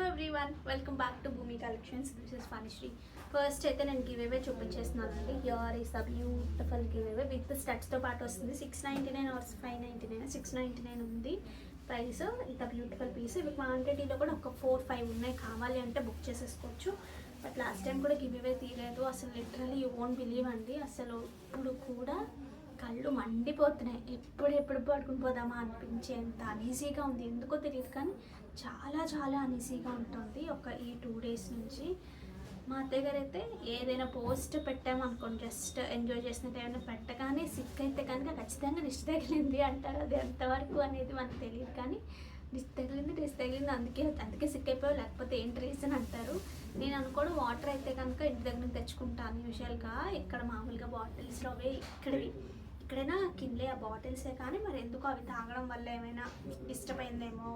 Everyone, welcome back to Bhoomi collections. This is Phanisri. First అయితే నేను give away చూపించేస్తున్నానండి. Here is the beautiful give away with స్టడ్స్తో పాటు వస్తుంది. 699 ఆర్ 599, 699 ఉంది ప్రైస్. ఇంత బ్యూటిఫుల్ పీస్. ఇవి క్వాంటిటీలో కూడా ఒక 4-5 ఉన్నాయి. కావాలి అంటే బుక్ చేసేసుకోవచ్చు. బట్ లాస్ట్ టైం కూడా గివ్ అవే తీయలేదు. అసలు లిటరలీ యూ వోంట్ బిలీవ్ అండి. అసలు ఇప్పుడు కూడా కళ్ళు మండిపోతున్నాయి. ఎప్పుడు పడుకుని పోదామా అనిపించేంత అనీజీగా ఉంది. ఎందుకో తెలియదు కానీ చాలా అనీజీగా ఉంటుంది ఈ 2 days నుంచి. మా అత్తయ్య గారు అయితే ఏదైనా పోస్ట్ పెట్టామనుకోండి, జస్ట్ ఎంజాయ్ చేసినట్టు ఏమైనా పెట్టగానే సిక్ అయితే కనుక ఖచ్చితంగా దిష్టి తగిలింది అంటారు. అది ఎంతవరకు అనేది మనకు తెలియదు కానీ దిష్టి తగిలింది అందుకే సిక్ అయిపోయావు, లేకపోతే ఏంటి రీజన్ అంటారు. నేను అనుకోవడం వాటర్ అయితే కనుక ఇంటి దగ్గర నుంచి తెచ్చుకుంటాను యూజువల్గా. ఇక్కడ మామూలుగా బాటిల్స్లో అవే ఇక్కడైనా కిందే ఆ బాటిల్సే, కానీ మరి ఎందుకు అవి తాగడం వల్ల ఏమైనా డిస్టర్బ్ అయిందేమో,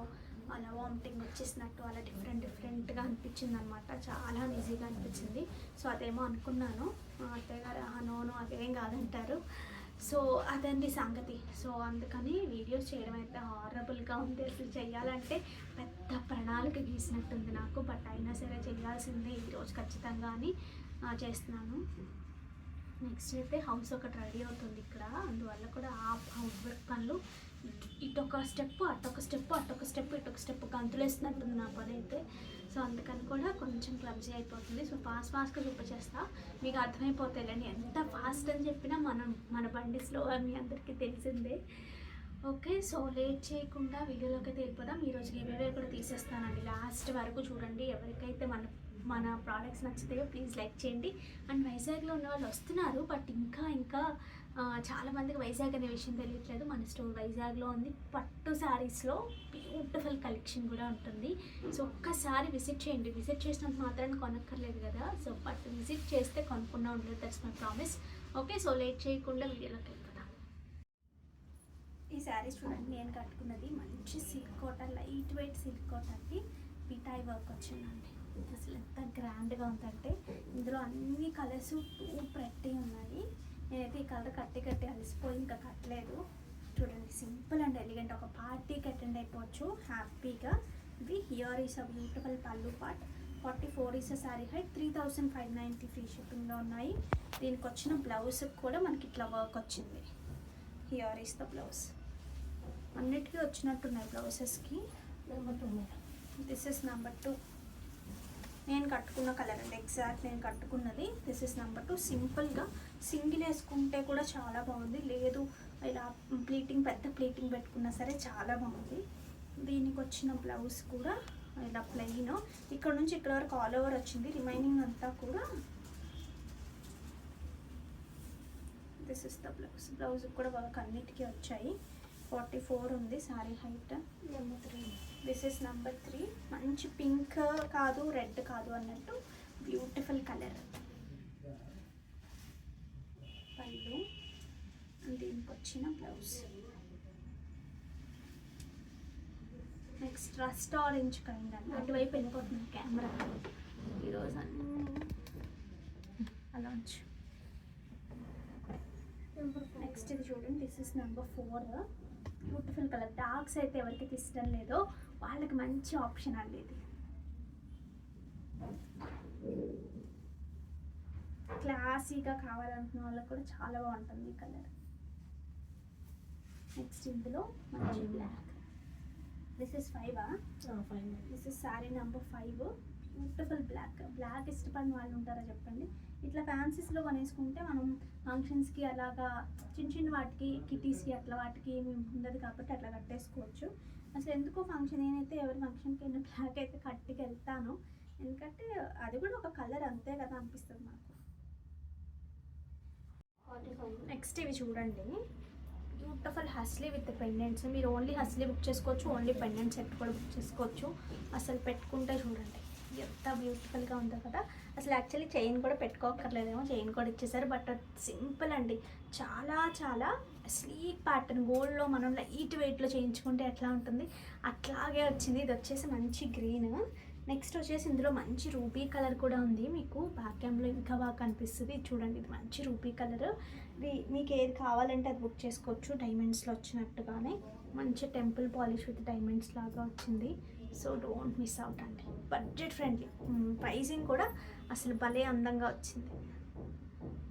అలా వామిటింగ్ వచ్చేసినట్టు అలా డిఫరెంట్గా అనిపించింది అనమాట. చాలా ఈజీగా అనిపించింది. సో అదేమో అనుకున్నాను. అత్తయ్య గారు నోను అదేం కాదంటారు. సో అదండి సంగతి. సో అందుకని వీడియోస్ చేయడం అయితే హారబుల్గా ఉంది. అసలు చేయాలంటే పెద్ద ప్రణాళిక గీసినట్టుంది నాకు. బట్ అయినా సరే చేయాల్సిందే ఈరోజు ఖచ్చితంగా అని చేస్తున్నాను. నెక్స్ట్ అయితే హౌస్ ఒకటి రెడీ అవుతుంది ఇక్కడ. అందువల్ల కూడా ఆ హౌస్ వర్క్ పనులు ఇటొక స్టెప్ అటొక స్టెప్ గంతులు వేస్తున్నట్టుంది నా పని అయితే. సో అందుకని కూడా కొంచెం క్లబ్జీ అయిపోతుంది. సో ఫాస్ట్గా చూపించేస్తా, మీకు అర్థమైపోతాయిలేండి. ఎంత ఫాస్ట్ అని చెప్పినా మన బండి స్లో అని మీ అందరికీ తెలిసిందే. ఓకే, సో లేట్ చేయకుండా వీడియోలోకి వెళ్ళిపోదాం. ఈరోజు గివేవే కూడా తీసేస్తానండి. లాస్ట్ వరకు చూడండి. ఎవరికైతే మన ప్రోడక్ట్స్ నచ్చితాయో ప్లీజ్ లైక్ చేయండి. అండ్ వైజాగ్లో ఉన్న వాళ్ళు వస్తున్నారు, బట్ ఇంకా చాలామందికి వైజాగ్ అనే విషయం తెలియట్లేదు. మన స్టోర్ వైజాగ్లో ఉంది. పట్టు శారీస్లో బ్యూటిఫుల్ కలెక్షన్ కూడా ఉంటుంది. సో ఒక్కసారి విజిట్ చేయండి. విజిట్ చేసినంత మాత్రాన్ని కొనక్కర్లేదు కదా. సో బట్ విజిట్ చేస్తే కొనుక్కున్నా ఉండదు. That's my promise. Okay, so late చేయకుండా వీడియోలోకి వెళ్ళిపోతాం. ఈ శారీస్ చూడండి, నేను కట్టుకున్నది మంచి silk cotton, light weight silk కాటన్కి పిటాయి వర్క్ వచ్చిందండి. అసలు ఎంత గ్రాండ్గా ఉందంటే ఇందులో అన్ని కలర్స్ ప్రెట్టి ఉన్నాయి. నేనైతే ఈ కలర్ కట్టి అలసిపోయి ఇంకా కట్టలేదు. చూడండి, సింపుల్ అండ్ ఎలిగెంట్. ఒక పార్టీకి అటెండ్ అయిపోవచ్చు హ్యాపీగా. ఇది here is a beautiful pallu part. 44 is a saree height. 3590 free షిప్పింగ్లో ఉన్నాయి. దీనికి వచ్చిన బ్లౌజ్ కూడా మనకి ఇట్లా వర్క్ వచ్చింది. Here is the blouse. అన్నిటికీ వచ్చినట్టున్నాయి బ్లౌజెస్కి. This is number 2. నేను కట్టుకున్న కలర్ అండి, ఎగ్జాక్ట్ నేను కట్టుకున్నది. This is number 2. సింపుల్గా సింగిల్ వేసుకుంటే కూడా చాలా బాగుంది. లేదు ఇలా పెద్ద ప్లీటింగ్ పెట్టుకున్నా సరే చాలా బాగుంది. దీనికి వచ్చిన బ్లౌజ్ కూడా ఇలా ప్లెయిన్. ఇక్కడ నుంచి ఇక్కడ వరకు ఆల్ ఓవర్ వచ్చింది. రిమైనింగ్ అంతా కూడా దిస్ ఇస్ ద బ్లౌజ్ కూడా వర్క్ అన్నిటికీ వచ్చాయి. 44 ఉంది sari height. Number 3. This is number 3. మంచి పింక్ కాదు, రెడ్ కాదు అన్నట్టు బ్యూటిఫుల్ కలర్. పళ్ళు, దీనికి వచ్చిన blouse. Next rust orange kind అండి. అటువైపు వెళ్ళిపోతుంది కెమెరా ఈరోజు అలా ఉంచు. నెక్స్ట్ ఇది చూడండి, this is number 4. Beautiful colour. Darks అయితే ఎవరికి ఇష్టం లేదో వాళ్ళకి మంచి ఆప్షన్ అండి ఇది. క్లాసీగా కావాలనుకున్న వాళ్ళకి కూడా చాలా బాగుంటుంది ఈ కలర్. నెక్స్ట్ ఇందులో మంచి black. This is 5. This is sari number 5. Beautiful black ఇష్టపడిన వాళ్ళు ఉంటారా చెప్పండి. ఇట్లా ఫ్యాన్సీస్లో కొనేసుకుంటే మనం ఫంక్షన్స్కి అలాగా చిన్న వాటికి కిటీస్కి అట్లా వాటికి ఉండదు కాబట్టి అట్లా కట్టేసుకోవచ్చు. అసలు ఎందుకో ఫంక్షన్, నేనైతే ఎవరి ఫంక్షన్కి అయినా బ్లాక్ అయితే కట్టికి వెళ్తాను. ఎందుకంటే అది కూడా ఒక కలర్ అంతే కదా అనిపిస్తుంది నాకు. నెక్స్ట్ ఇవి చూడండి, బ్యూటిఫుల్ హస్లీ విత్ పెండెంట్స్. మీరు ఓన్లీ హస్లీ బుక్ చేసుకోవచ్చు, ఓన్లీ పెండెంట్ సెట్ కూడా బుక్ చేసుకోవచ్చు. అసలు పెట్టుకుంటే చూడండి ఎంత బ్యూటిఫుల్గా ఉందో కదా. అసలు యాక్చువల్లీ చైన్ కూడా పెట్టుకోకర్లేదేమో, చైన్ కూడా ఇచ్చేసారు. బట్ సింపుల్ అండి, చాలా స్లీక్ ప్యాటర్న్. గోల్డ్లో మనం లైట్ వెయిట్లో చేయించుకుంటే ఎట్లా ఉంటుంది అట్లాగే వచ్చింది. ఇది వచ్చేసి మంచి గ్రీన్. నెక్స్ట్ వచ్చేసి ఇందులో మంచి రూబీ కలర్ కూడా ఉంది. మీకు బ్యాక్ క్యామ్లో ఇంకా బాగా కనిపిస్తుంది. చూడండి, ఇది మంచి రూబీ కలర్. ఇది మీకు ఏది కావాలంటే అది బుక్ చేసుకోవచ్చు. డైమండ్స్లో వచ్చినట్టుగానే మంచి టెంపుల్ పాలిష్ విత్ డైమండ్స్ లాగా వచ్చింది. సో డోంట్ మిస్ అవుట్ అండి. బడ్జెట్ ఫ్రెండ్లీ, ప్రైజింగ్ కూడా అసలు భలే అందంగా వచ్చింది.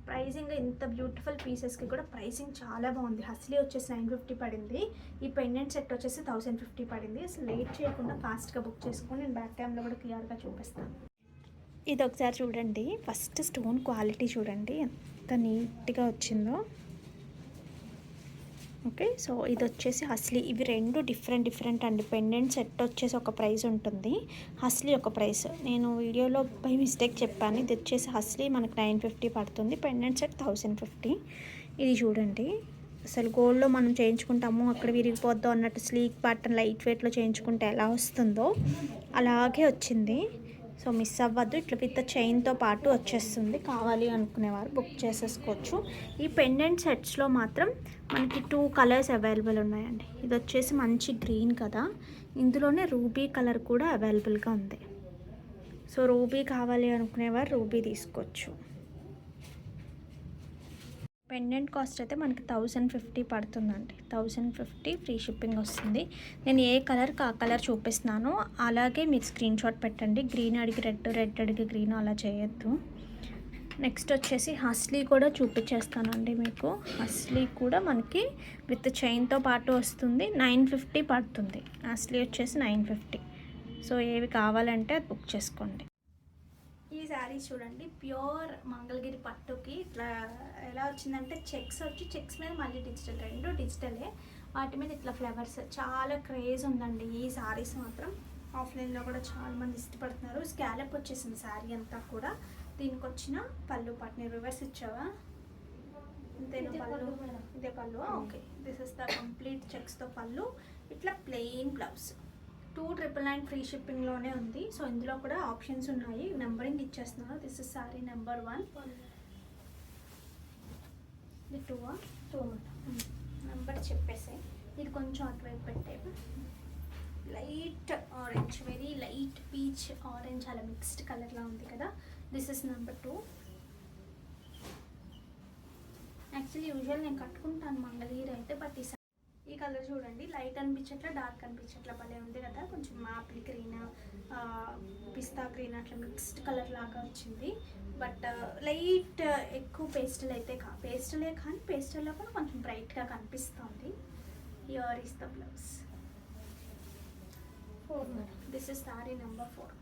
ప్రైజింగ్ ఇంత బ్యూటిఫుల్ పీసెస్కి కూడా ప్రైసింగ్ చాలా బాగుంది. హస్లీ వచ్చేసి 950 పడింది. ఈ పెండెంట్ సెట్ వచ్చేసి 1050 పడింది. అసలు లేట్ చేయకుండా ఫాస్ట్గా బుక్ చేసుకొని నేను బ్యాక్ క్యామ్లో కూడా క్లియర్గా చూపిస్తాను. ఇది ఒకసారి చూడండి. ఫస్ట్ స్టోన్ క్వాలిటీ చూడండి ఎంత నీట్గా వచ్చిందో. ఓకే, సో ఇది వచ్చేసి హస్లీ. ఇవి రెండు డిఫరెంట్ అండి. పెండెంట్ సెట్ వచ్చేసి ఒక ప్రైస్ ఉంటుంది, హస్లీ ఒక ప్రైస్. నేను వీడియోలో బై మిస్టేక్ చెప్పాను. ఇది వచ్చేసి హస్లీ మనకు 950 పడుతుంది, పెండెంట్ సెట్ 1050. ఇది చూడండి, అసలు గోల్డ్లో మనం చేయించుకుంటాము అక్కడ విరిగిపోద్దాం అన్నట్టు స్లీక్ ప్యాటర్న్ లైట్ వెయిట్లో చేయించుకుంటే ఎలా వస్తుందో అలాగే వచ్చింది. సో మిస్ అవ్వద్దు. ఇట్లా విత్ చైన్తో పాటు వచ్చేస్తుంది. కావాలి అనుకునేవారు బుక్ చేసేసుకోవచ్చు. ఈ పెండెంట్ సెట్స్లో మాత్రం మనకి 2 కలర్స్ అవైలబుల్ ఉన్నాయండి. ఇది వచ్చేసి మంచి గ్రీన్ కదా, ఇందులోనే రూబీ కలర్ కూడా అవైలబుల్గా ఉంది. సో రూబీ కావాలి అనుకునేవారు రూబీ తీసుకోవచ్చు. పెండెంట్ కాస్ట్ అయితే మనకి 1050 పడుతుందండి. 1050 ఫ్రీ షిప్పింగ్ వస్తుంది. నేను ఏ కలర్కి ఆ కలర్ చూపిస్తున్నానో అలాగే మీరు స్క్రీన్ షాట్ పెట్టండి. గ్రీన్ అడిగి రెడ్, రెడ్ అడిగి గ్రీన్ అలా చేయొద్దు. నెక్స్ట్ వచ్చేసి హస్లీ కూడా చూపించేస్తానండి మీకు. హస్లీ కూడా మనకి విత్ చైన్తో పాటు వస్తుంది. 950 పడుతుంది. హస్లీ వచ్చేసి 950. సో ఏవి కావాలంటే అది బుక్ చేసుకోండి. ఈ శారీ చూడండి, ప్యూర్ మంగళగిరి పట్టుకి ఇట్లా ఎలా వచ్చిందంటే చెక్స్ వచ్చి చెక్స్ మీద మళ్ళీ డిజిటల్, రెండు డిజిటలే, వాటి మీద ఇట్లా ఫ్లవర్స్. చాలా క్రేజ్ ఉందండి ఈ శారీస్ మాత్రం. ఆఫ్లైన్లో కూడా చాలామంది ఇష్టపడుతున్నారు. స్కాలప్ వచ్చేసింది శారీ అంతా కూడా. దీనికి వచ్చిన పళ్ళు పాటుని రివర్స్ ఇచ్చావా? అంతేనా పళ్ళు? ఇదే pallu. Okay, this is the complete చెక్స్తో పళ్ళు. ఇట్లా ప్లెయిన్ బ్లౌజ్. 299 ఫ్రీ షిప్పింగ్లోనే ఉంది. సో ఇందులో కూడా ఆప్షన్స్ ఉన్నాయి. నెంబరింగ్ ఇచ్చేస్తున్నాను. This is saree number 1. ఇది 2 నెంబర్ చెప్పేసి ఇది కొంచెం అటువైపు పెట్టేవి. Light orange, very light peach orange, అలా మిక్స్డ్ కలర్లా ఉంది కదా. This is number 2. Actually usual నేను కట్టుకుంటాను మంగళగిరి అయితే, బట్ ఈ కలర్ చూడండి, లైట్ అనిపించట్లా, డార్క్ అనిపించట్లా, భలే ఉంది కదా. కొంచెం మాపిల్ గ్రీన్, పిస్తా గ్రీన్ అట్లా మిక్స్డ్ కలర్ లాగా వచ్చింది. బట్ లైట్ ఎక్కువ పేస్టల్ అయితే పేస్టలే కానీ పేస్టల్లో కూడా కొంచెం బ్రైట్గా కనిపిస్తుంది. Here is the blouse. 4. This is saree number 4.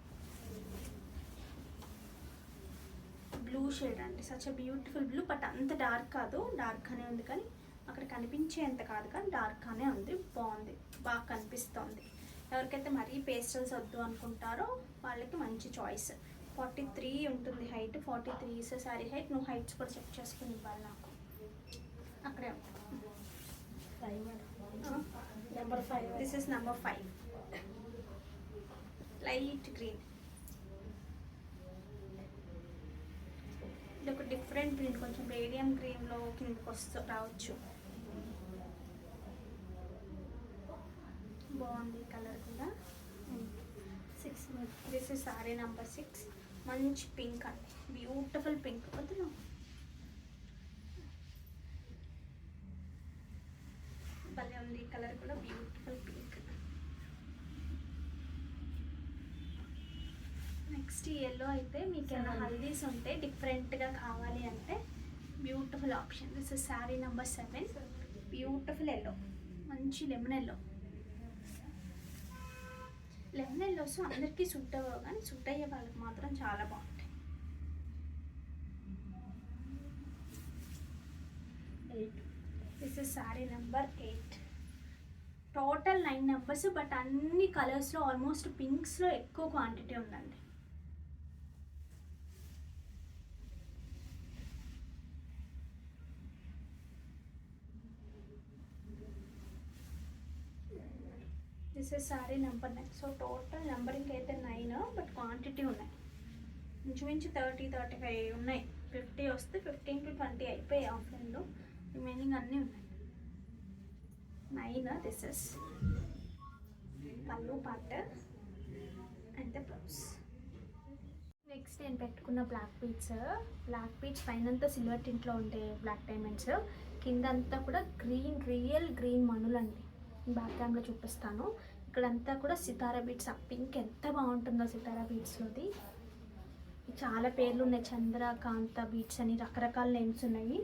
Blue shade అండి, such a beautiful blue. But అంత డార్క్ కాదు, డార్క్గానే ఉంది కానీ అక్కడ కనిపించేంత కాదు, కానీ డార్క్గానే ఉంది. బాగుంది, బాగా కనిపిస్తుంది. ఎవరికైతే మరీ పేస్టల్స్ వద్దు అనుకుంటారో వాళ్ళకి మంచి చాయిస్. 43 ఉంటుంది హైట్. 43 is sari height. నువ్వు హైట్స్ కూడా చెక్ చేసుకుని ఇవ్వాలి నాకు. అక్కడే number 5. This is number 5. Light green. ఇది ఒక డిఫరెంట్ గ్రీన్, కొంచెం రేడియం గ్రీన్లో కిందకి రావచ్చు. బాగుంది కలర్ కూడా. 6. This is saree number 6. మంచి పింక్ అండి, బ్యూటిఫుల్ పింక్. వద్దు, భలే ఉంది ఈ కలర్ కూడా, బ్యూటిఫుల్ పింక్. నెక్స్ట్ ఎల్లో అయితే మీకు ఏమైనా హల్దీస్ ఉంటే డిఫరెంట్గా కావాలి అంటే beautiful option. This is sari number 7. Beautiful yellow, మంచి లెమన్ ఎల్లో. లెమన్ ఎల్లోస్ అందరికీ సూట్ అవ్వవు, కానీ సూట్ అయ్యే వాళ్ళకి మాత్రం చాలా బాగుంటాయి. 8. This is sari number 8. Total 9 numbers, but అన్ని కలర్స్లో ఆల్మోస్ట్ పింక్స్లో ఎక్కువ క్వాంటిటీ ఉందండి. This is saree number 9. So total numbering అయితే 9, బట్ క్వాంటిటీ ఉన్నాయి. ఇంచుమించు 30-35 ఉన్నాయి. 50 వస్తే 15 to 20 అయిపోయాయి ఆఫ్లైన్లో. రిమైనింగ్ అన్నీ ఉన్నాయి. 9. దిస్ ఇస్ పళ్ళు part and the blouse. Next నేను పెట్టుకున్న బ్లాక్ పీచ్ పైనంతా సిల్వర్ టింట్లో ఉండే బ్లాక్ డైమండ్స్, కింద అంతా కూడా గ్రీన్, రియల్ గ్రీన్ మనులండి. బ్యాక్ క్యామ్లో చూపిస్తాను. ఇక్కడంతా కూడా సితారా బీట్స్. ఆ పింక్ ఎంత బాగుంటుందో సితారా బీట్స్లోది. చాలా పేర్లు ఉన్నాయి, చంద్రకాంత బీట్స్ అని రకరకాల నేమ్స్ ఉన్నాయి.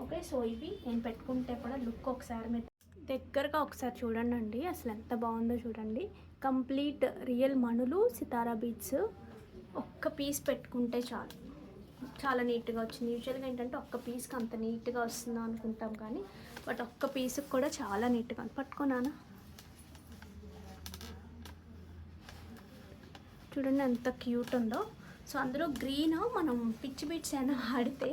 ఓకే, సో ఇవి నేను పెట్టుకుంటే కూడా లుక్ ఒకసారి మీరు దగ్గరగా ఒకసారి చూడండి అండి, అసలు ఎంత బాగుందో చూడండి. కంప్లీట్ రియల్ మణులు సితారా బీట్స్. ఒక్క పీస్ పెట్టుకుంటే చాలు, చాలా నీట్గా వచ్చింది. యూజువల్గా ఏంటంటే ఒక్క పీస్కి అంత నీట్గా వస్తుందో అనుకుంటాం, కానీ బట్ ఒక్క పీస్కి కూడా చాలా నీట్గా పట్టుకున్నానా. చూడండి ఎంత క్యూట్ ఉందో. సో అందులో గ్రీన్ మనం పిచ్ బీట్స్ అయినా వాడితే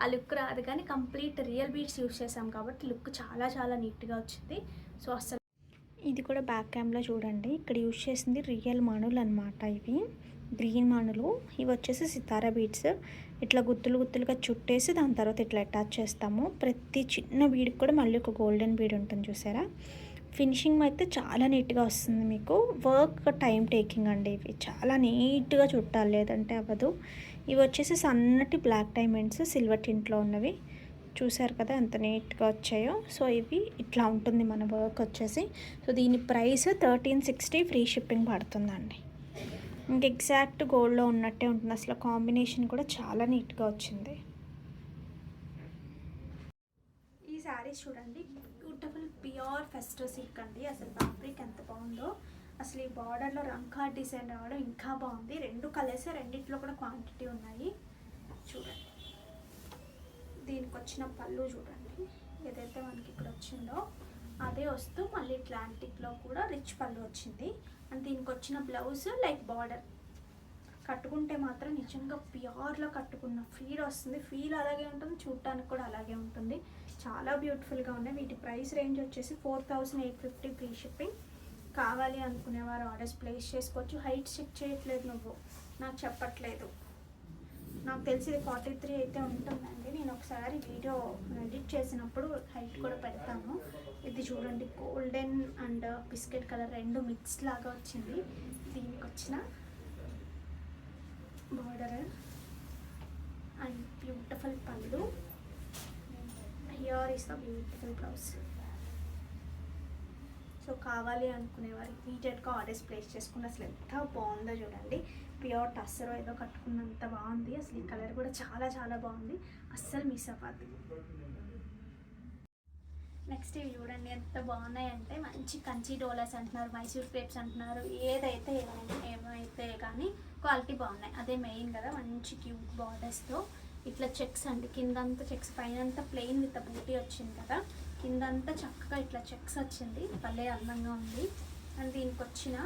ఆ లుక్ రాదు, కానీ కంప్లీట్ రియల్ బీట్స్ యూస్ చేసాం కాబట్టి లుక్ చాలా చాలా నీట్గా వచ్చింది. సో అసలు ఇది కూడా బ్యాక్ క్యామ్లో చూడండి, ఇక్కడ యూస్ చేసింది రియల్ మణులు అనమాట. ఇవి గ్రీన్ మణులు, ఇవి వచ్చేసి సితారా బీట్స్. ఇట్లా గుత్తులు గుత్తులుగా చుట్టేసి దాని తర్వాత ఇట్లా అటాచ్ చేస్తాము. ప్రతి చిన్న బీడ్కి కూడా మళ్ళీ ఒక గోల్డెన్ బీడ్ ఉంటుంది చూసారా. ఫినిషింగ్ అయితే చాలా నీట్గా వస్తుంది మీకు. వర్క్ టైం టేకింగ్ అండి, ఇవి చాలా నీట్గా చుట్టాలి, లేదంటే అవ్వదు. ఇవి వచ్చేసి సన్నటి బ్లాక్ డైమండ్స్ సిల్వర్ టింట్లో ఉన్నవి. చూసారు కదా ఎంత నీట్గా వచ్చాయో. సో ఇవి ఇట్లా ఉంటుంది మన వర్క్ వచ్చేసి. సో దీని ప్రైస్ 1360, ఫ్రీ షిప్పింగ్ పడుతుందండి. ఇంక ఎగ్జాక్ట్ గోల్డ్లో ఉన్నట్టే ఉంటుంది. అసలు కాంబినేషన్ కూడా చాలా నీట్గా వచ్చింది. ఈ శారీస్ చూడండి, బ్యూటిఫుల్ ప్యూర్ ఫెస్టివ్ సిల్క్ అండి. అసలు ఫ్యాబ్రిక్ ఎంత బాగుందో. అసలు ఈ బార్డర్లో రంకా డిజైన్ రావడం ఇంకా బాగుంది. రెండు కలర్స్, రెండిట్లో కూడా క్వాంటిటీ ఉన్నాయి. చూడండి దీనికి వచ్చిన పళ్ళు చూడండి, ఏదైతే మనకి ఇక్కడ వచ్చిందో అదే వస్తూ మళ్ళీ అట్లాంటిక్లో కూడా రిచ్ పళ్ళు వచ్చింది. అండ్ దీనికి వచ్చిన బ్లౌజ్ లైక్ బార్డర్. కట్టుకుంటే మాత్రం నిజంగా ప్యూర్లో కట్టుకున్న ఫీల్ వస్తుంది. ఫీల్ అలాగే ఉంటుంది, చూడటానికి కూడా అలాగే ఉంటుంది. చాలా బ్యూటిఫుల్గా ఉన్నాయి. వీటి ప్రైస్ రేంజ్ వచ్చేసి 4850, ఫ్రీ షిప్పింగ్. కావాలి అనుకునేవారు ఆర్డర్స్ ప్లేస్ చేసుకోవచ్చు. హైట్ చెక్ చేయట్లేదు నువ్వు, నాకు చెప్పట్లేదు. నాకు తెలిసి ఇది 43 అయితే ఉంటుందండి. నేను ఒకసారి వీడియో ఎడిట్ చేసినప్పుడు హైట్ కూడా పెడతాను. ఇది చూడండి, గోల్డెన్ అండ్ బిస్కెట్ కలర్ రెండు మిక్స్ లాగా వచ్చింది. దీనికి వచ్చిన బార్డర్ అండ్ బ్యూటిఫుల్ పళ్ళు. Here is the beautiful blouse. So కావాలి అనుకునేవారు ఇమీడియట్గా ఆర్డర్స్ ప్లేస్ చేసుకుని. అసలు ఎంత బాగుందో చూడండి, ప్యూర్ టస్సరో ఏదో కట్టుకున్నంత బాగుంది. అసలు ఈ కలర్ కూడా చాలా చాలా బాగుంది, అస్సలు మిస్ అవ్వద్దు. నెక్స్ట్ ఇవి చూడండి ఎంత బాగున్నాయంటే, మంచి కంచి డోలాస్ అంటున్నారు, మైసూర్ క్రేప్స్ అంటున్నారు, ఏమైతే కానీ క్వాలిటీ బాగున్నాయి. అదే మెయిన్ కదా. మంచి క్యూట్ బార్డర్స్తో ఇట్లా చెక్స్ అండి, కిందంతా చెక్స్, పైనంతా ప్లెయిన్ విత్ బూటీ వచ్చింది కదా, కిందంతా చక్కగా ఇట్లా చెక్స్ వచ్చింది. భలే అందంగా ఉంది. అండ్ దీనికి వచ్చిన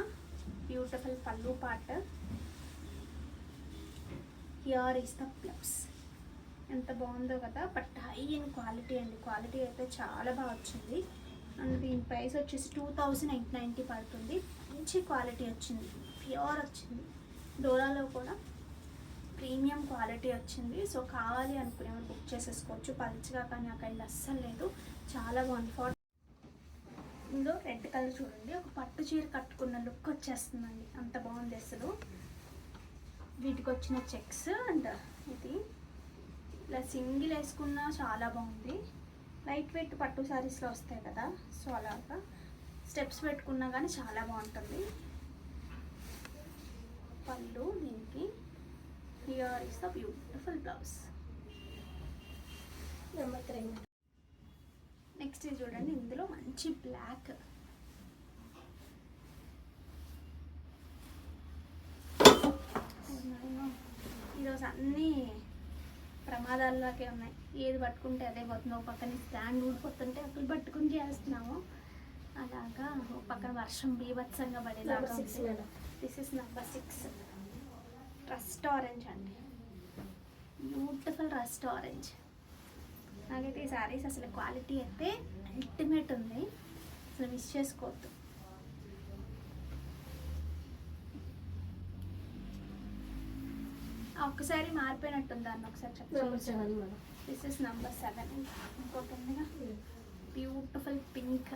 బ్యూటిఫుల్ పళ్ళు part. Here is the blouse. ఎంత బాగుందో కదా, బట్ హై ఇన్ క్వాలిటీ అండి. క్వాలిటీ అయితే చాలా బాగా వచ్చింది. అండ్ దీని ప్రైస్ వచ్చేసి 2890 పడుతుంది. మంచి క్వాలిటీ వచ్చింది, ప్యూర్ వచ్చింది. డోరాలో కూడా ప్రీమియం క్వాలిటీ వచ్చింది. సో కావాలి అనుకునేవారు బుక్ చేసేసుకోవచ్చు. పల్చగా కానీ ఆ కైండ్ అస్సలు లేదు, చాలా బాగుంది. ఇందులో రెడ్ కలర్ చూడండి, ఒక పట్టు చీర కట్టుకున్న లుక్ వచ్చేస్తుందండి, అంత బాగుంది అసలు. వీటికి వచ్చిన చెక్స్ అండ్ ఇది ఇలా సింగిల్ వేసుకున్నా చాలా బాగుంది. లైట్ వెయిట్ పట్టు శారీస్లో వస్తాయి కదా, సో అలాగా స్టెప్స్ పెట్టుకున్నా కానీ చాలా బాగుంటుంది. పళ్ళు దీనికి. Here is the beautiful blouse. Number 3. Next ఇది చూడండి, ఇందులో మంచి బ్లాక్. ఈరోజు అన్నీ ప్రమాదాల్లోకే ఉన్నాయి. ఏది పట్టుకుంటే అదే పోతుంది. ఒక పక్కన స్టాండ్ ఊడిపోతుంటే అప్పుడు పట్టుకుని చేస్తున్నాము. అలాగా ఒక పక్కన వర్షం బీభత్సంగా పడేలాగా. This is number 6. Rust orange అండి, బ్యూటిఫుల్ రస్ట్ ఆరెంజ్. నాకైతే ఈ శారీస్ అసలు క్వాలిటీ అయితే అల్టిమేట్ ఉంది, అసలు మిస్ చేసుకోవద్దు. ఒక్కసారి మారిపోయినట్టుంది, దాన్ని ఒకసారి చెప్పండి. This is number 7. ఇంకోటి ఉందిగా, బ్యూటిఫుల్ పింక్.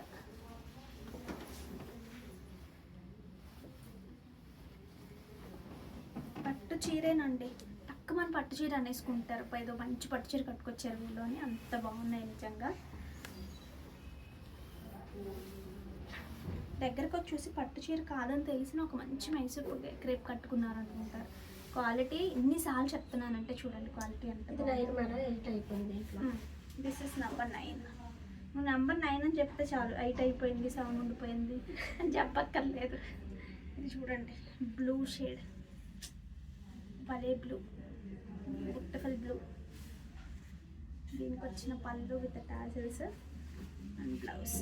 పట్టు చీరేనండి, తక్కువ మంది పట్టు చీర అనేసుకుంటారు. ఏదో మంచి పట్టు చీర కట్టుకొచ్చారు వీళ్ళు అని, అంత బాగున్నాయి నిజంగా. దగ్గరకు వచ్చేసి పట్టు చీర కాదని తెలిసిన ఒక మంచి మైసూర్ క్రేప్ కట్టుకున్నారు అనుకుంటారు. క్వాలిటీ ఇన్నిసార్లు చెప్తున్నానంటే చూడండి క్వాలిటీ అంటే. This is number 9. నువ్వు నెంబర్ 9 అని చెప్తే చాలు 8 అయిపోయింది 7 ఉండిపోయింది అని చెప్పక్కర్లేదు. ఇది చూడండి బ్లూ షేడ్, భలే బ్లూ, బ్యూటిఫుల్ బ్లూ. దీనికి వచ్చిన పళ్ళు with tassels and blouse.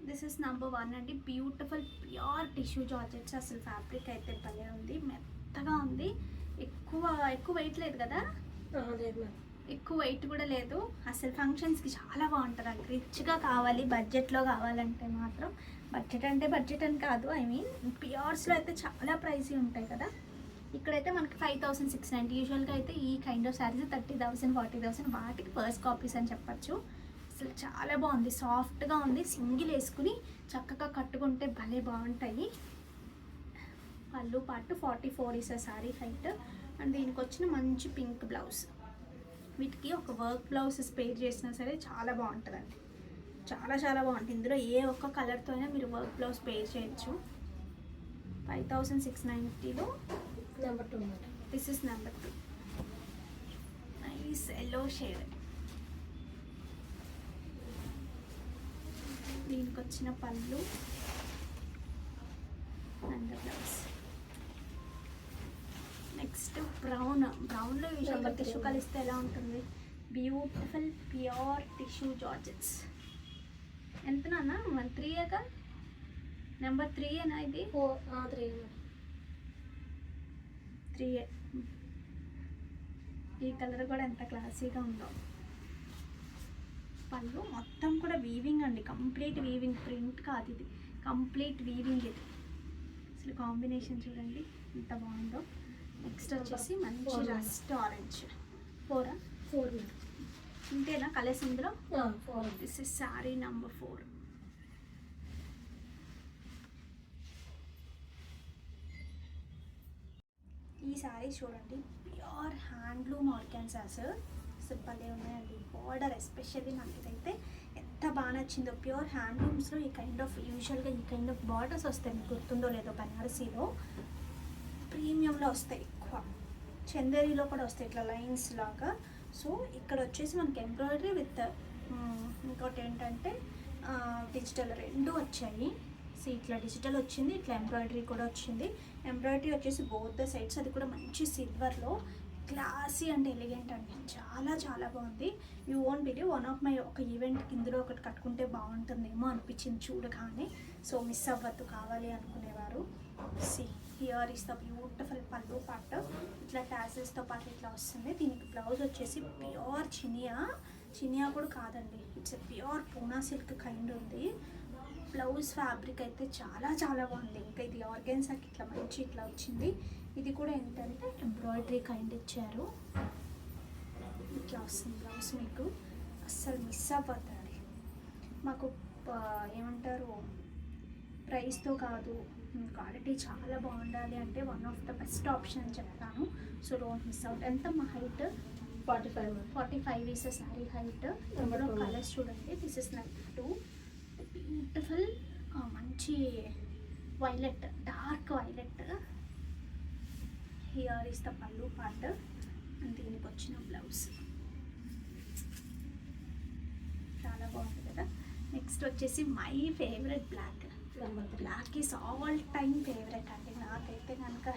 This is number 1 అండి. Beautiful pure tissue georgettes. అసలు ఫ్యాబ్రిక్ అయితే భలే ఉంది, మెత్తగా ఉంది. ఎక్కువ వెయిట్ లేదు కదా, ఎక్కువ వెయిట్ కూడా లేదు. అసలు ఫంక్షన్స్కి చాలా బాగుంటుంది అండి. రిచ్గా కావాలి, బడ్జెట్లో కావాలంటే మాత్రం, బడ్జెట్ అంటే బడ్జెట్ అని కాదు, ఐ మీన్ ప్యూర్స్లో అయితే చాలా ప్రైసీ ఉంటాయి కదా. ఇక్కడైతే మనకి 5690. యూజువల్గా అయితే ఈ కైండ్ ఆఫ్ శారీస్ 30,000 40,000 వాటికి ఫస్ట్ కాపీస్ అని చెప్పచ్చు. అసలు చాలా బాగుంది, సాఫ్ట్గా ఉంది. సింగిల్ వేసుకుని చక్కగా కట్టుకుంటే భలే బాగుంటాయి. పళ్ళు పాటు 44 ఇస్ శారీ హైట్. అండ్ దీనికి వచ్చిన మంచి పింక్ బ్లౌజ్. వీటికి ఒక వర్క్ బ్లౌజ్ స్పేర్ చేసినా సరే చాలా బాగుంటుందండి, చాలా చాలా బాగుంటుంది. ఇందులో ఏ ఒక్క కలర్తో అయినా మీరు వర్క్ బ్లౌజ్ స్పేర్ చేయొచ్చు. 5690లో number 2. This is number 2. Nice yellow shade. దీనికి వచ్చిన పళ్ళు అండ్ బ్లౌజ్. నెక్స్ట్ బ్రౌన్లో యూజువల్గా టిష్యూ కలిస్తే ఎలా ఉంటుంది? Beautiful pure tissue georgettes. ఎంత నాన్న? 3 నెంబర్ 3 ఇది? 3. ఈ కలర్ కూడా ఎంత క్లాసీగా ఉందో. పళ్ళు మొత్తం కూడా వీవింగ్ అండి, కంప్లీట్ వీవింగ్, ప్రింట్ కాదు ఇది, కంప్లీట్ వీవింగ్ ఇది. అసలు కాంబినేషన్ చూడండి ఎంత బాగుందో. నెక్స్ట్ వచ్చేసి మంచి రస్ట్ ఆరెంజ్. 4 ఇంతేనా కలర్స్ ఇందులో? This is sari number 4. ఈ శారీ చూడండి ప్యూర్ హ్యాండ్లూమ్ ఆర్గాన్జాస్. అసలు భలే ఉన్నాయండి. బార్డర్ ఎస్పెషల్లీ నాకు ఇదైతే ఎంత బాగా నచ్చిందో. ప్యూర్ హ్యాండ్లూమ్స్లో ఈ కైండ్ ఆఫ్ యూజువల్గా ఈ కైండ్ ఆఫ్ బార్డర్స్ వస్తాయి, మీకు గుర్తుందో లేదో. బనారసీలో ప్రీమియంలో వస్తాయి ఎక్కువ, చందేరీలో కూడా వస్తాయి ఇట్లా లైన్స్ లాగా. సో ఇక్కడ వచ్చేసి మనకి ఎంబ్రాయిడరీ విత్ ఇంకోటి ఏంటంటే డిజిటల్ రెండు వచ్చాయి. సో ఇట్లా డిజిటల్ వచ్చింది, ఇట్లా ఎంబ్రాయిడరీ కూడా వచ్చింది. ఎంబ్రాయిడరీ వచ్చేసి బోత్ ద సైడ్స్, అది కూడా మంచి సిల్వర్లో, క్లాసీ అండ్ ఎలిగెంట్ అండి. చాలా చాలా బాగుంది. You won't believe, one of my ఒక ఈవెంట్కి ఇందులో ఒకటి కట్టుకుంటే బాగుంటుందేమో అనిపించింది చూడగానే. సో మిస్ అవ్వద్దు కావాలి అనుకునేవారు. See here is the beautiful పళ్ళు పార్ట్. ఇట్లా టాసిల్స్తో పాటు ఇట్లా వస్తుంది. దీనికి బ్లౌజ్ వచ్చేసి ప్యూర్ చినియా కూడా కాదండి, it's a pure Poona silk kind ఉంది. బ్లౌజ్ ఫ్యాబ్రిక్ అయితే చాలా చాలా బాగుంది. ఇంకా ఇది ఆర్గాన్జాకి ఇట్లా మంచి ఇట్లా వచ్చింది. ఇది కూడా ఏంటంటే ఎంబ్రాయిడరీ కైండ్ ఇచ్చారు. ఇట్లా వస్తుంది బ్లౌజ్. మీకు అస్సలు మిస్ అవ్వద్దండి. మాకు ఏమంటారు, ప్రైస్తో కాదు, క్వాలిటీ చాలా బాగుండాలి అంటే one of the best option అని చెప్తాను. So don't miss out. ఎంత మా హైట్? 45 is sari height. ఇందులో కలర్స్ చూడండి. This is number 2. బ్యూటిఫుల్ మంచి violet, dark violet. Here is the pallu part and దీనికి వచ్చిన బ్లౌజ్. చాలా బాగుంది కదా. నెక్స్ట్ వచ్చేసి my favourite black. Black is all time favourite అండి. నాకైతే కనుక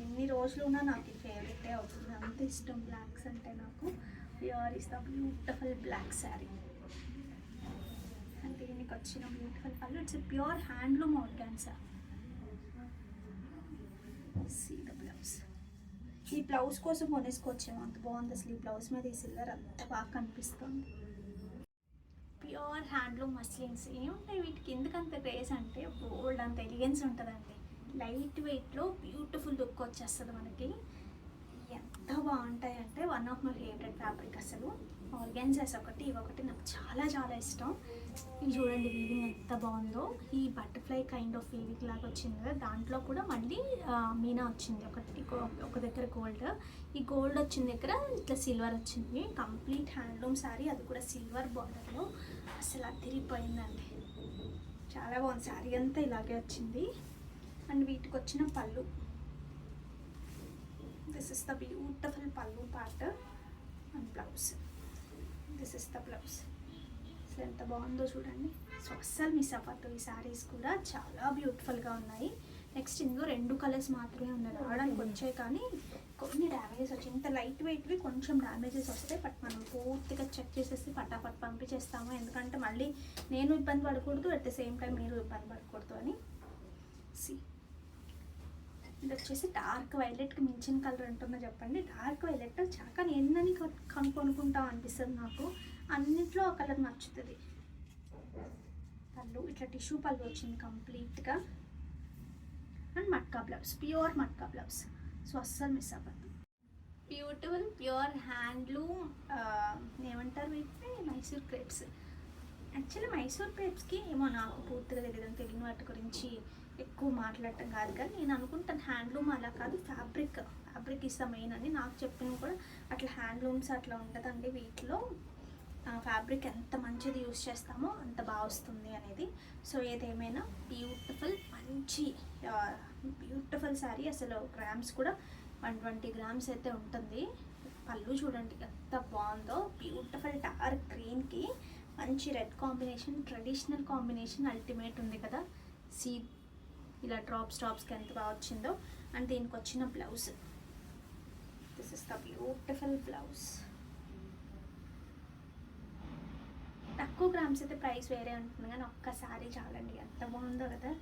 ఎన్ని రోజులున్నా నాకు ఫేవరెటే అవుతుంది, అంత ఇష్టం బ్లాక్స్ అంటే నాకు. Here is the beautiful black sari and దీనికి వచ్చిన beautiful pallu. It's pure handloom organza. See the blouse. ఈ బ్లౌజ్ కోసం కొనేసుకోవచ్చేమో, అంత బాగుంది అసలు. ఈ బ్లౌజ్ మీద ఈ సిల్వర్ అంత బాగా కనిపిస్తుంది. ప్యూర్ హ్యాండ్లూమ్ మస్లిన్స్ ఏముంటాయి వీటికి, ఎందుకంత క్రేజ్ అంటే బోల్డ్ అంత ఎలిగెన్స్ ఉంటుందండి. లైట్ వెయిట్లో బ్యూటిఫుల్ లుక్ వచ్చేస్తుంది మనకి. ఎంత బాగుంటాయి అంటే one of my favourite fabric అసలు. ఆర్గాన్జాస్ ఒకటి, ఇవొకటి నాకు చాలా చాలా ఇష్టం. ఇది చూడండి వీవింగ్ ఎంత బాగుందో. ఈ బటర్ఫ్లై కైండ్ ఆఫ్ వీవింగ్ లాగా వచ్చింది కదా, దాంట్లో కూడా మళ్ళీ మీనా వచ్చింది ఒక దగ్గర గోల్డ్. ఈ గోల్డ్ వచ్చిన దగ్గర ఇట్లా సిల్వర్ వచ్చింది. కంప్లీట్ హ్యాండ్లూమ్ శారీ, అది కూడా సిల్వర్ బార్డర్లో. అసలు అదిరిపోయిందండి, చాలా బాగుంది. శారీ అంతా ఇలాగే వచ్చింది. అండ్ వీటికి వచ్చిన పళ్ళు, దిస్ ఇస్ ద బ్యూటిఫుల్ పళ్ళు part and blouse. This is the blouse. అసలు ఎంత బాగుందో చూడండి. సో అస్సలు మిస్ అవ్వద్దు, ఈ శారీస్ కూడా చాలా బ్యూటిఫుల్గా ఉన్నాయి. నెక్స్ట్ ఇందులో 2 కలర్స్ మాత్రమే ఉన్నాయి, రావడానికి వచ్చాయి కానీ కొన్ని డ్యామేజెస్ వచ్చాయి. ఇంత లైట్ వెయిట్వి కొంచెం డ్యామేజెస్ వస్తాయి, బట్ మనం పూర్తిగా చెక్ చేసేసి ఫటాఫట్ పంపించేస్తాము. ఎందుకంటే మళ్ళీ నేను ఇబ్బంది పడకూడదు, అట్ ద సేమ్ టైం మీరు ఇబ్బంది పడకూడదు అని. ఇది వచ్చేసి డార్క్ వైలెట్కి మించిన కలర్ ఉంటుందో చెప్పండి. డార్క్ వైలెట్ చాక ఎన్నని కొనుక్కుంటాం అనిపిస్తుంది నాకు. అన్నిట్లో ఆ కలర్ నచ్చుతుంది. పళ్ళు ఇట్లా టిష్యూ పళ్ళు వచ్చింది కంప్లీట్గా. And matka blouse, pure matka blouse. So అస్సలు మిస్ అవ్వద్దు. బ్యూటిఫుల్ ప్యూర్ హ్యాండ్లూమ్ ఏమంటారు వీటిని, మైసూర్ క్రేప్స్. యాక్చువల్లీ మైసూర్ క్రేప్స్కి ఏమో నాకు పూర్తిగా తెలియని వాటి గురించి ఎక్కువ మాట్లాడటం కాదు, కానీ నేను అనుకుంటాను హ్యాండ్లూమ్ అలా కాదు, ఫ్యాబ్రిక్ ఇస్ ద మెయిన్ అని. నాకు చెప్పిన కూడా అట్లా హ్యాండ్లూమ్స్ అట్లా ఉంటుందండి. వీటిలో ఫ్యాబ్రిక్ ఎంత మంచిది యూస్ చేస్తామో అంత బాగా వస్తుంది అనేది. సో ఏదేమైనా మంచి బ్యూటిఫుల్ శారీ. అసలు గ్రామ్స్ కూడా 120 గ్రామ్స్ అయితే ఉంటుంది. పళ్ళు చూడండి ఎంత బాగుందో, బ్యూటిఫుల్ డార్క్ గ్రీన్కి మంచి red combination, traditional combination ultimate ఉంది కదా. ఇలా డ్రాప్స్కి ఎంత బాగా వచ్చిందో. అండ్ దీనికి వచ్చిన blouse, this is the beautiful blouse. తక్కువ గ్రామ్స్ అయితే ప్రైస్ వేరే ఉంటుంది, కానీ ఒక్కసారి చాలండి, ఎంత బాగుందో కదా.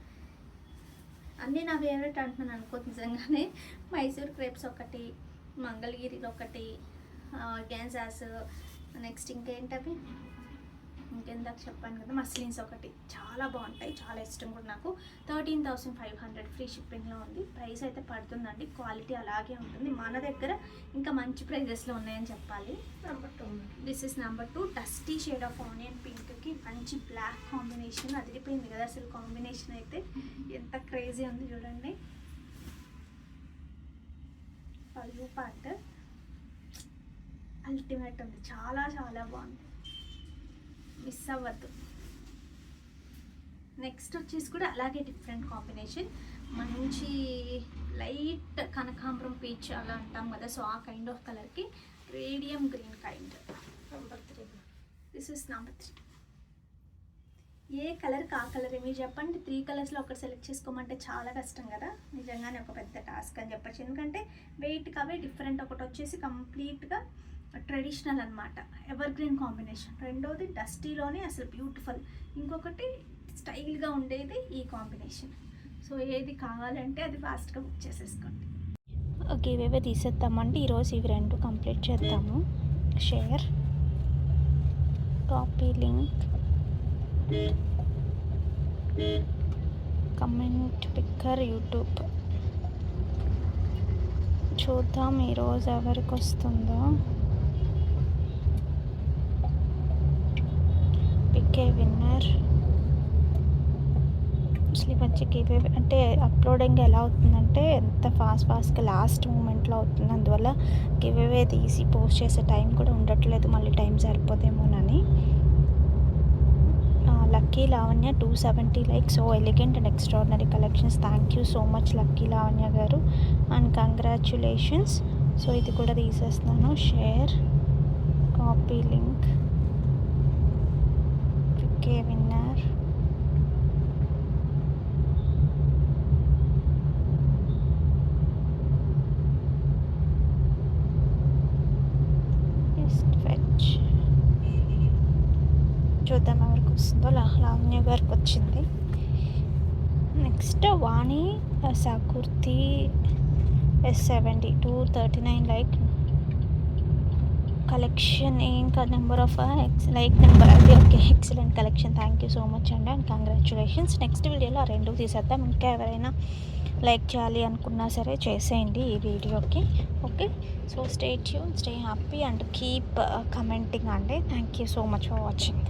అన్నీ నా ఫేవరెట్ అంటున్నాను అనుకో. నిజంగానే మైసూర్ క్రేప్స్ ఒకటి, మంగళగిరిలో ఒకటి, గ్యాన్సాస్, నెక్స్ట్ ఇంకేంటవి, ఇంకెందాక చెప్పాను కదా మస్లిన్స్ ఒకటి, చాలా బాగుంటాయి, చాలా ఇష్టం కూడా నాకు. 13,500 ఫ్రీ షిప్పింగ్లో ఉంది. ప్రైస్ అయితే పడుతుందండి, క్వాలిటీ అలాగే ఉంటుంది. మన దగ్గర ఇంకా మంచి ప్రైజెస్లో ఉన్నాయని చెప్పాలి. This is number 2 dusty shade of onion పింక్కి మంచి బ్లాక్ కాంబినేషన్. అదిరిపోయింది కదా అసలు కాంబినేషన్ అయితే, ఎంత క్రేజీ ఉంది చూడండి. పళ్ళు పార్ట్ అల్టిమేట్ ఉంది, చాలా చాలా బాగుంది, మిస్ అవ్వద్దు. నెక్స్ట్ వచ్చేసి కూడా అలాగే డిఫరెంట్ కాంబినేషన్, మంచి లైట్ కనకాంబరం పీచ్ అలా అంటాం కదా. సో ఆ కైండ్ ఆఫ్ కలర్కి radium green kind. Number 3, this is number 3. ఏ కలర్కి ఆ కలర్ మీరు చెప్పండి. 3 కలర్స్లో ఒకటి సెలెక్ట్ చేసుకోమంటే చాలా కష్టం కదా, నిజంగానే ఒక పెద్ద టాస్క్ అని చెప్పచ్చు. ఎందుకంటే వెయిట్కి అవే డిఫరెంట్. ఒకటి వచ్చేసి కంప్లీట్గా ట్రెడిషనల్ అనమాట, ఎవర్ గ్రీన్ కాంబినేషన్. రెండోది డస్టీలోనే అసలు బ్యూటిఫుల్, ఇంకొకటి స్టైల్గా ఉండేది ఈ కాంబినేషన్. సో ఏది కావాలంటే అది ఫాస్ట్గా బుక్ చేసేసుకోండి. ఓకే, ఇవేవే తీసేద్దామండి ఈరోజు. ఇవి 2 కంప్లీట్ చేద్దాము. Share, copy link, comment picker, YouTube. చూద్దాం ఈరోజు ఎవరికి వస్తుందో. PK winner. అసలు ఈ మధ్య గివే అంటే అప్లోడింగ్ ఎలా అవుతుందంటే ఎంత ఫాస్ట్గా లాస్ట్ మూమెంట్లో అవుతుంది. అందువల్ల గివే తీసి పోస్ట్ చేసే టైం కూడా ఉండట్లేదు, మళ్ళీ టైం సరిపోదేమోనని. Lucky Lavanya 270 likes. So elegant and extraordinary collections. Thank you so much lucky Lavanya గారు, అండ్ కంగ్రాచ్యులేషన్స్. సో ఇది కూడా తీసేస్తున్నాను. Share, copy link, pick a winner. చూద్దాం ఎవరికి వస్తుందో. లావణ్య గారికి వచ్చింది. Next Vani Sakurthi S70 239 like. Collection ఇంకా నెంబర్ ఆఫ్ లైక్ నెంబర్ అది. Okay, excellent collection, thank you so much అండి, అండ్ కంగ్రాచ్యులేషన్స్. నెక్స్ట్ వీడియోలో ఆ 2 తీసేద్దాం. ఇంకా ఎవరైనా లైక్ చేయాలి అనుకున్నా సరే చేసేయండి ఈ వీడియోకి. Okay, so stay tune, stay happy and keep commenting అండి. Thank you so much for watching.